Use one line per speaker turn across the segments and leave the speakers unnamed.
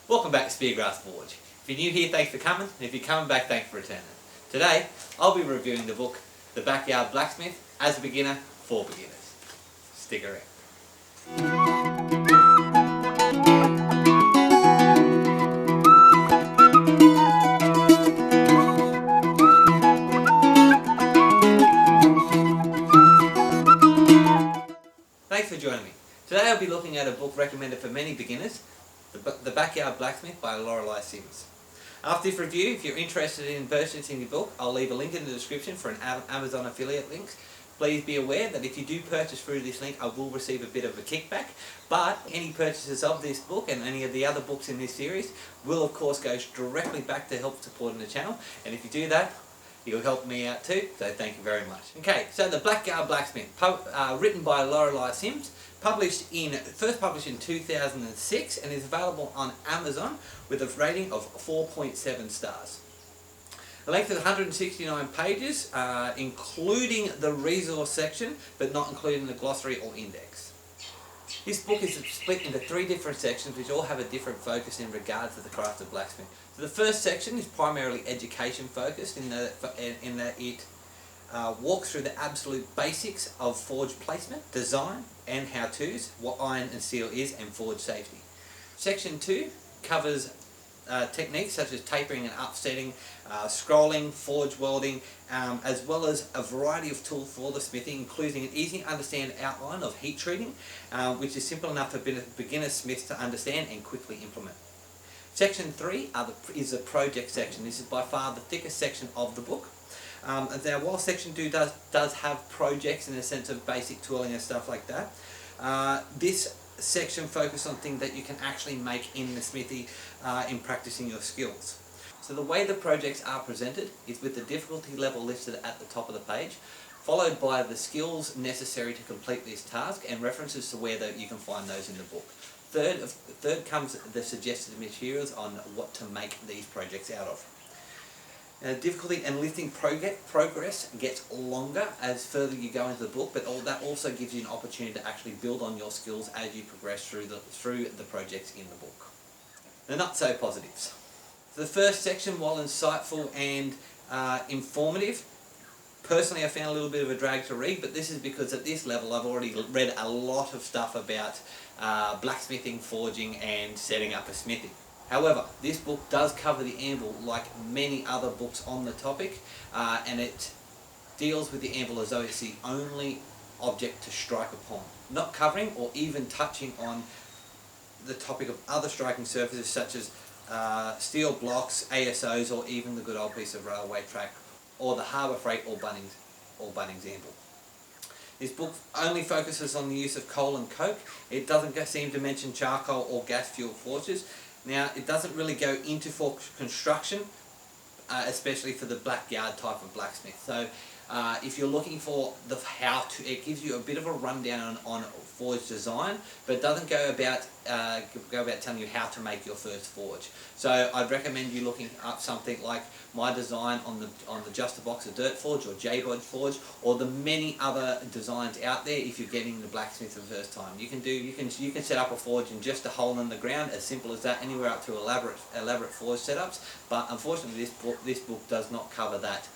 Welcome back to Speargrass Forge. If you're new here, thanks for coming, and if you're coming back, thanks for returning. Today, I'll be reviewing the book, The Backyard Blacksmith, as a beginner, for beginners. Stick around. Thanks for joining me. Today I'll be looking at a book recommended for many beginners, The Backyard Blacksmith by Lorelei Sims. After this review, if you're interested in purchasing the book, I'll leave a link in the description for an Amazon affiliate link. Please be aware that if you do purchase through this link, I will receive a bit of a kickback, but any purchases of this book and any of the other books in this series will of course go directly back to help supporting the channel, and if you do that, you'll help me out too, so thank you very much. Okay, so The Backyard Blacksmith, written by Lorelei Sims, first published in 2006 and is available on Amazon with a rating of 4.7 stars. The length is 169 pages, including the resource section, but not including the glossary or index. This book is split into 3 different sections which all have a different focus in regards to the craft of blacksmith. So the first section is primarily education focused in that it walks through the absolute basics of forge placement, design and how-tos, what iron and steel is, and forge safety. Section 2 covers techniques such as tapering and upsetting, scrolling, forge welding, as well as a variety of tools for the smithing, including an easy to understand outline of heat treating, which is simple enough for beginner smiths to understand and quickly implement. Section 3 is the project section. This is by far the thickest section of the book. Now, while Section 2 does have projects in the sense of basic tooling and stuff like that, this section focuses on things that you can actually make in the smithy in practicing your skills. So the way the projects are presented is with the difficulty level listed at the top of the page, followed by the skills necessary to complete this task and references to where you can find those in the book. Third comes the suggested materials on what to make these projects out of. Difficulty and lifting progress gets longer as further you go into the book, but that also gives you an opportunity to actually build on your skills as you progress through the projects in the book. The not so positives. So the first section, while insightful and informative, personally I found a little bit of a drag to read, but this is because at this level I've already read a lot of stuff about blacksmithing, forging and setting up a smithy. However, this book does cover the anvil like many other books on the topic, and it deals with the anvil as though it's the only object to strike upon, not covering or even touching on the topic of other striking surfaces such as steel blocks, ASOs, or even the good old piece of railway track, or the Harbour Freight or Bunnings anvil. This book only focuses on the use of coal and coke. It doesn't seem to mention charcoal or gas fuel forges. Now, it doesn't really go into for construction, especially for the backyard type of blacksmith. So, if you're looking for the how-to, it gives you a bit of a rundown on forge design, but it doesn't go about telling you how to make your first forge. So, I'd recommend you looking up something like my design on the Just a Box of Dirt Forge or J-Bodge Forge, or the many other designs out there if you're getting the blacksmith for the first time. You can set up a forge in just a hole in the ground, as simple as that, anywhere up to elaborate forge setups. But unfortunately, this book does not cover that.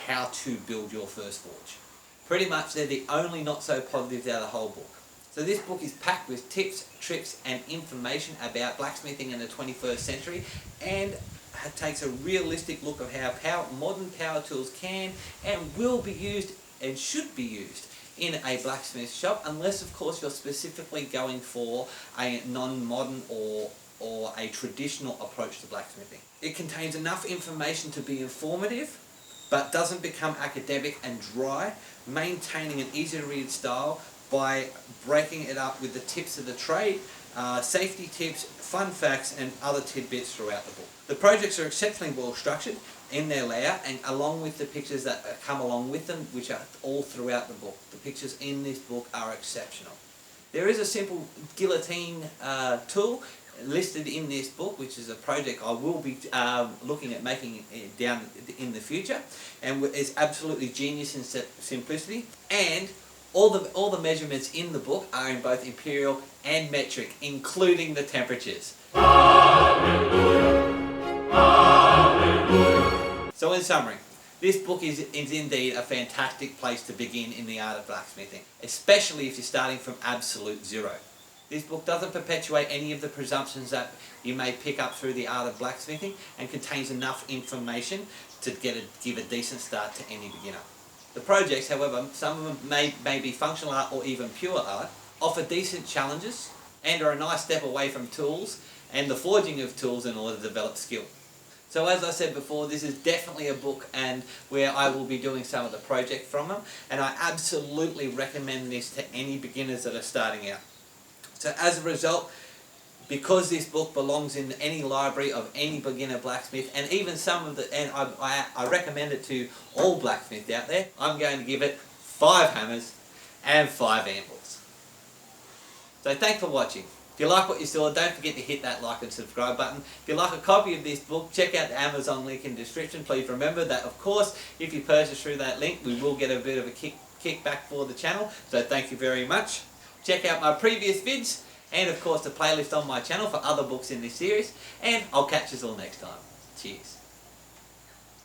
How to build your first forge. Pretty much they're the only not so positives out of the whole book. So this book is packed with tips, tricks and information about blacksmithing in the 21st century, and takes a realistic look of how modern power tools can and will be used and should be used in a blacksmith shop, unless of course you're specifically going for a non-modern or a traditional approach to blacksmithing. It contains enough information to be informative, but doesn't become academic and dry, maintaining an easy to read style by breaking it up with the tips of the trade, safety tips, fun facts and other tidbits throughout the book. The projects are exceptionally well structured in their layout, and along with the pictures that come along with them, which are all throughout the book. The pictures in this book are exceptional. There is a simple guillotine tool listed in this book, which is a project I will be looking at making down in the future, and is absolutely genius in simplicity. And all the measurements in the book are in both imperial and metric, including the temperatures. So in summary, this book is indeed a fantastic place to begin in the art of blacksmithing, especially if you're starting from absolute zero. This book doesn't perpetuate any of the presumptions that you may pick up through the art of blacksmithing and contains enough information to give a decent start to any beginner. The projects, however, some of them may be functional art or even pure art, offer decent challenges and are a nice step away from tools and the forging of tools in order to develop skill. So as I said before, this is definitely a book and where I will be doing some of the projects from them, and I absolutely recommend this to any beginners that are starting out. So as a result, because this book belongs in any library of any beginner blacksmith, and even some of the, and I recommend it to all blacksmiths out there, I'm going to give it 5 hammers and 5 anvils. So thanks for watching. If you like what you saw, don't forget to hit that like and subscribe button. If you'd like a copy of this book, check out the Amazon link in the description. Please remember that, of course, if you purchase through that link, we will get a bit of a kickback for the channel. So thank you very much. Check out my previous vids, and of course the playlist on my channel for other books in this series. And I'll catch you all next time. Cheers.